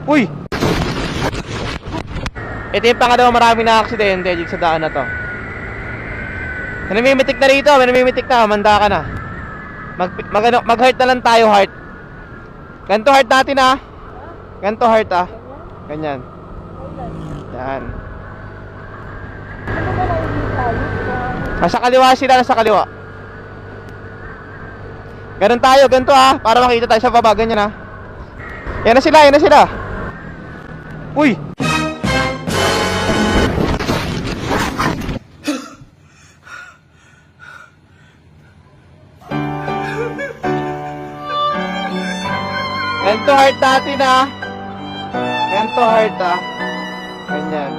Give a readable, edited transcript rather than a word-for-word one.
Uy! Ito yung pangalawa maraming na-aksidente sa daan na to. May namimitik na rito, may namimitik na, manda ka na. Mag-heart na lang tayo, heart. Ganto heart natin ah. Ganto heart ah. Ganyan. Yan. Nasa kaliwa sila, nasa kaliwa. Ganun tayo, ganto ah. Para makita tayo sa baba, ganyan ah. Yan na sila, yan na sila. Uy! Ganto heart natin ah. Ganto heart ah. Ganyan.